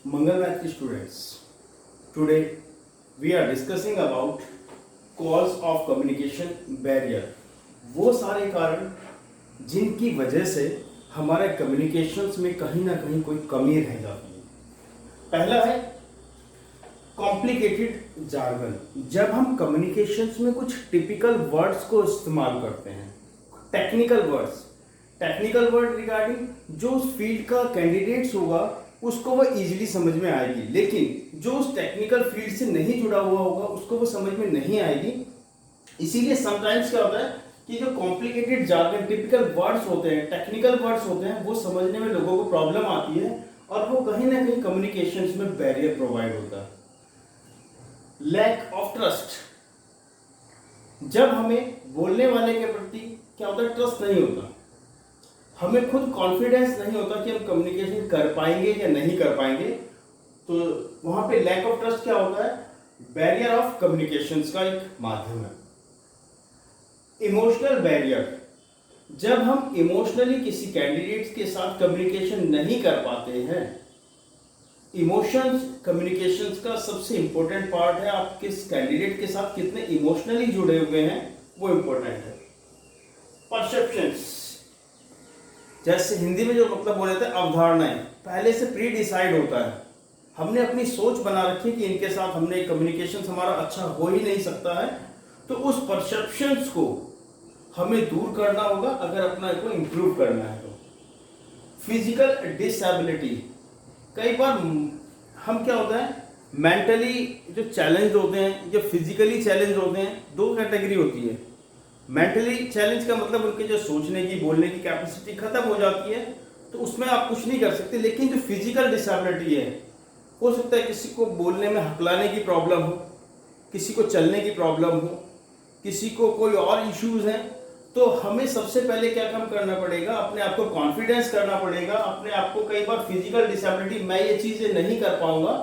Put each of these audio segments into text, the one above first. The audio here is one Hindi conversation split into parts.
Mangal Math students, today we are discussing about cause of communication barrier. वो सारे कारण जिनकी वजह से हमारे कम्युनिकेशंस में कहीं ना कहीं कोई कमी रह जाती है. पहला है कॉम्प्लिकेटेड जार्गन. जब हम कम्युनिकेशंस में कुछ टिपिकल वर्ड्स को इस्तेमाल करते हैं, टेक्निकल वर्ड रिगार्डिंग जो उस फील्ड का कैंडिडेट्स होगा उसको वो इजीली समझ में आएगी, लेकिन जो उस टेक्निकल फील्ड से नहीं जुड़ा हुआ होगा उसको वो समझ में नहीं आएगी. इसीलिए समटाइम्स क्या होता है कि जो कॉम्प्लिकेटेड जार्गन टिपिकल वर्ड्स होते हैं, टेक्निकल वर्ड्स होते हैं, वो समझने में लोगों को प्रॉब्लम आती है और वो कहीं ना कहीं कम्युनिकेशंस में बैरियर प्रोवाइड होता है. Lack of trust. जब हमें बोलने वाले के प्रति क्या होता है, ट्रस्ट नहीं होता, हमें खुद कॉन्फिडेंस नहीं होता कि हम कम्युनिकेशन कर पाएंगे या नहीं कर पाएंगे, तो वहां पे लैक ऑफ ट्रस्ट क्या होता है, बैरियर ऑफ कम्युनिकेशंस का एक माध्यम है. Emotional barrier. जब हम इमोशनली किसी कैंडिडेट्स के साथ कम्युनिकेशन नहीं कर पाते हैं, इमोशंस कम्युनिकेशंस का सबसे इंपॉर्टेंट पार्ट है. आप किस कैंडिडेट के साथ कितने इमोशनली जुड़े हुए हैं वो इंपॉर्टेंट है. परसेप्शंस, जैसे हिंदी में जो मतलब बोले थे अवधारणाएं, पहले से प्री डिसाइड होता है. हमने अपनी सोच बना रखी है कि इनके साथ हमने कम्युनिकेशन हमारा अच्छा हो ही नहीं सकता है, तो उस परसेप्शंस को हमें दूर करना होगा अगर अपना को इंप्रूव करना है. तो फिजिकल डिसेबिलिटी. कई बार हम क्या होता है, मेंटली जो चैलेंज होते हैं या फिजिकली चैलेंज होते हैं, दो कैटेगरी होती है. मेंटली चैलेंज का मतलब उनके जो सोचने की बोलने की कैपेसिटी खत्म हो जाती है, तो उसमें आप कुछ नहीं कर सकते. लेकिन जो फिजिकल डिसेबिलिटी है, हो सकता है किसी को बोलने में हकलाने की प्रॉब्लम हो, किसी को चलने की प्रॉब्लम हो, किसी को कोई और इश्यूज हैं, तो हमें सबसे पहले क्या काम करना पड़ेगा, अपने आप को कॉन्फिडेंस करना पड़ेगा. अपने आप को कई बार फिजिकल डिसेबिलिटी, मैं ये चीजें नहीं कर पाऊंगा,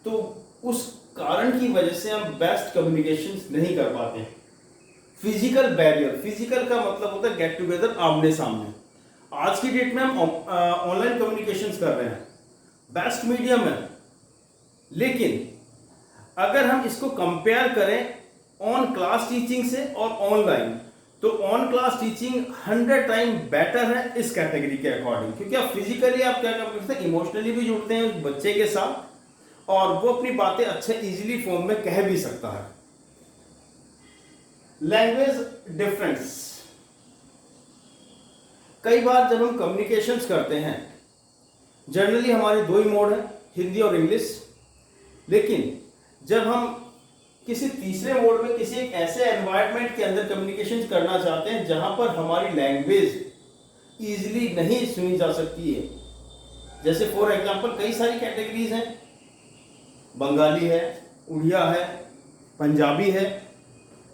तो उस कारण की वजह से हम बेस्ट कम्युनिकेशन नहीं कर पाते. Physical barrier. फिजिकल का मतलब होता है गेट टुगेदर, आमने सामने. आज की डेट में हम ऑनलाइन कम्युनिकेशंस कर रहे हैं, बेस्ट मीडियम है, लेकिन अगर हम इसको कंपेयर करें ऑन क्लास टीचिंग से और ऑनलाइन, तो on class teaching 100 time better है इस कैटेगरी के अकॉर्डिंग, क्योंकि आप फिजिकली आप क्या कर सकते हैं, इमोशनली भी जुड़ते हैं उस बच्चे के साथ और वो अपनी बातें अच्छे इजीली फॉर्म में कह भी सकता है. Language difference. कई बार जब हम कम्युनिकेशंस करते हैं, जनरली हमारे दो ही मोड हैं, हिंदी और इंग्लिश. लेकिन जब हम किसी तीसरे मोड में किसी एक ऐसे एनवायरनमेंट के अंदर कम्युनिकेशन करना चाहते हैं जहां पर हमारी लैंग्वेज इजीली नहीं सुनी जा सकती है, जैसे फॉर एग्जांपल कई सारी कैटेगरीज हैं, बंगाली है, उड़िया है, पंजाबी है.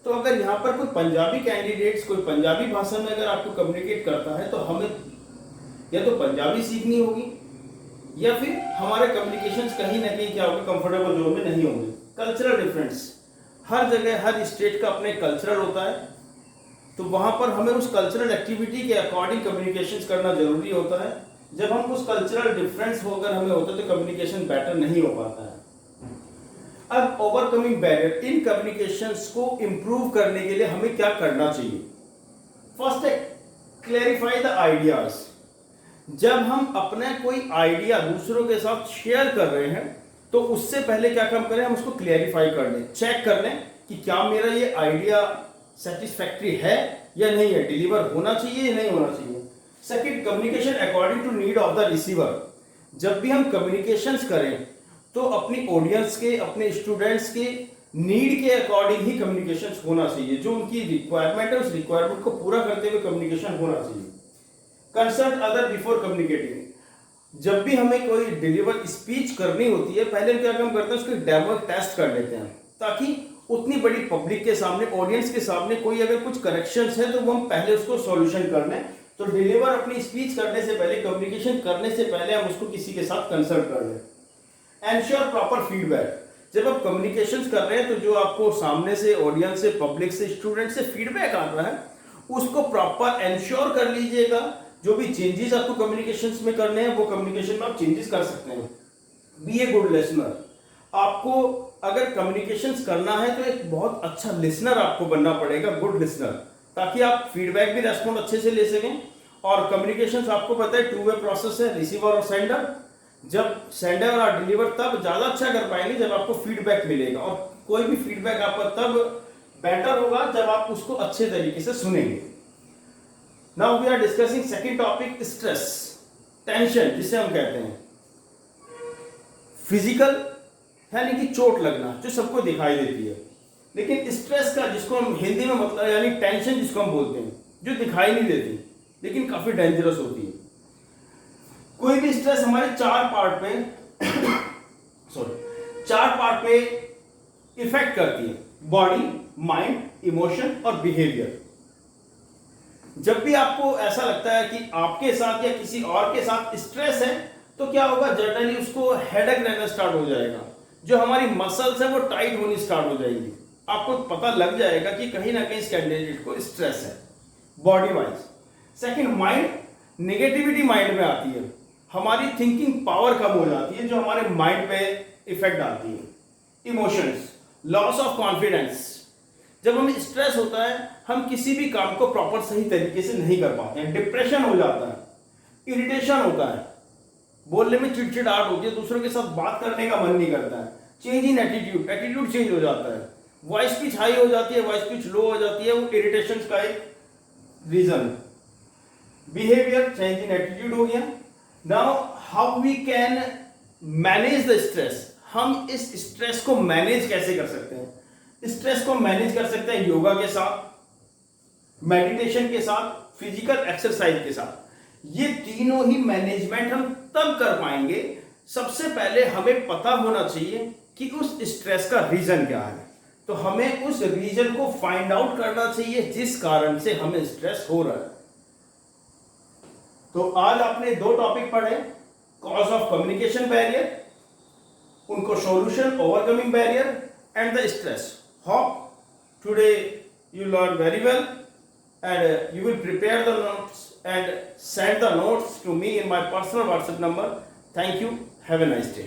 तो अगर यहाँ पर कोई पंजाबी कैंडिडेट्स कोई पंजाबी भाषा में अगर आपको कम्युनिकेट करता है, तो हमें या तो पंजाबी सीखनी होगी या फिर हमारे कम्युनिकेशंस कहीं ना कहीं क्या होगा, कंफर्टेबल जोन में नहीं होंगे. Cultural difference. हर जगह हर स्टेट का अपने कल्चरल होता है, तो वहां पर हमें उस कल्चरल एक्टिविटी के अकॉर्डिंग कम्युनिकेशंस करना जरूरी होता है. जब हम उस कल्चरल डिफरेंस हो अगर हमें होता है तो कम्युनिकेशन बेटर नहीं हो पाता है. अब ओवरकमिंग बैरियर. इन कम्युनिकेशंस को इंप्रूव करने के लिए हमें क्या करना चाहिए. फर्स्ट है क्लैरिफाई द आइडियाज. जब हम अपना कोई आइडिया दूसरों के साथ शेयर कर रहे हैं, तो उससे पहले क्या काम करें, हम उसको क्लैरिफाई कर लें, चेक कर लें कि क्या मेरा ये आइडिया सेटिस्फैक्ट्री है या नहीं है, डिलीवर होना चाहिए या नहीं होना चाहिए. Second, communication according to need of the receiver. जब भी हम कम्युनिकेशंस करें तो अपनी ऑडियंस के, अपने स्टूडेंट्स के नीड के अकॉर्डिंग ही कम्युनिकेशंस होना चाहिए. जो उनकी रिक्वायरमेंट है उस रिक्वायरमेंट को पूरा करते हुए कम्युनिकेशन होना चाहिए. Consult other before communicating. जब भी हमें कोई डिलीवर स्पीच करनी होती है, पहले हम क्या काम करते हैं, उसको डेमो टेस्ट कर लेते हैं, ताकि उतनी बड़ी पब्लिक के सामने, ऑडियंस के सामने कोई अगर कुछ करेक्शंस है तो वो हम पहले उसको सॉल्यूशन कर लें. तो डिलीवर अपनी स्पीच करने से पहले, कम्युनिकेशन करने से पहले हम उसको किसी के साथ कंसल्ट कर लें. Ensure proper feedback. जब आप कम्युनिकेशंस कर रहे हैं तो जो आपको सामने से, ऑडियंस से, पब्लिक से, स्टूडेंट से फीडबैक आ रहा है, उसको प्रॉपर एंश्योर कर लीजिएगा. जो भी चेंजेस आपको कम्युनिकेशंस में करने हैं वो कम्युनिकेशन में आप चेंजेस कर सकते हैं. Be a good listener. आपको अगर कम्युनिकेशंस करना है तो एक बहुत अच्छा लिसनर आपको बनना पड़ेगा, गुड लिसनर, ताकि आप फीडबैक भी रेस्पॉन्ड अच्छे से ले सकें। और कम्युनिकेशंस आपको पता है टू वे प्रोसेस है, रिसीवर और सेंडर। जब सेंडर और डिलीवर तब ज़्यादा अच्छा कर पाएंगे जब आपको फीडबैक मिलेगा, और कोई भी फीडबैक आपका तब बेटर होगा जब आप उसको अच्छे तरीके से सुनेंगे। Now we are discussing second topic, stress, tension जिसे हम कहते हैं। फिजिकल यानी कि चोट लगना जो सबको दिखाई देती है, लेकिन स्ट्रेस का जिसको हम हिंदी में मतलब यानी टेंशन जिसको हम बोलते हैं, जो दिखाई नहीं देती लेकिन काफी डेंजरस होती है। कोई भी स्ट्रेस हमारे चार पार्ट पे इफेक्ट करती है, बॉडी, माइंड, इमोशन और बिहेवियर। जब भी आपको ऐसा लगता है कि आपके साथ या किसी और के साथ स्ट्रेस है तो क्या होगा, जनरली उसको हेडेक रहना स्टार्ट हो जाएगा, जो हमारी मसल्स है वो टाइट होनी स्टार्ट हो जाएगी। आपको पता लग जाएगा कि कहीं ना कहीं इस कैंडिडेट को स्ट्रेस है body wise. Second, mind, negativity mind में आती है, हमारी थिंकिंग पावर कम हो जाती है जो हमारे माइंड पे इफेक्ट डालती है। इमोशंस, लॉस ऑफ कॉन्फिडेंस, जब हमें स्ट्रेस होता है हम किसी भी काम को प्रॉपर सही तरीके से नहीं कर पाते हैं, डिप्रेशन हो जाता है, इरिटेशन होता है, बोलने में चिड़चिड़ाहट होती है, दूसरों के साथ बात करने का मन नहीं करता है, change in attitude, attitude change हो जाता है, वॉइस पिच हाई हो जाती है, वॉइस पिच लो हो जाती है, वो इरिटेशन का एक reason. Behaviour, change in attitude हो गया। Now how we can manage the stress, हम इस स्ट्रेस को मैनेज कैसे कर सकते हैं? स्ट्रेस को मैनेज कर सकते हैं योगा के साथ, मेडिटेशन के साथ, फिजिकल एक्सरसाइज के साथ। ये तीनों ही मैनेजमेंट हम तब कर पाएंगे, सबसे पहले हमें पता होना चाहिए कि उस स्ट्रेस का रीजन क्या है। तो हमें उस रीजन को फाइंड आउट करना चाहिए जिस कारण से हमें स्ट्रेस हो रहा है। तो आज आपने दो टॉपिक पढ़े, कॉज ऑफ कम्युनिकेशन बैरियर, उनको solution, overcoming barrier and the stress. Hope today you learn very well, and you will prepare the notes and send the notes to me in my personal WhatsApp number. Thank you. Have a nice day.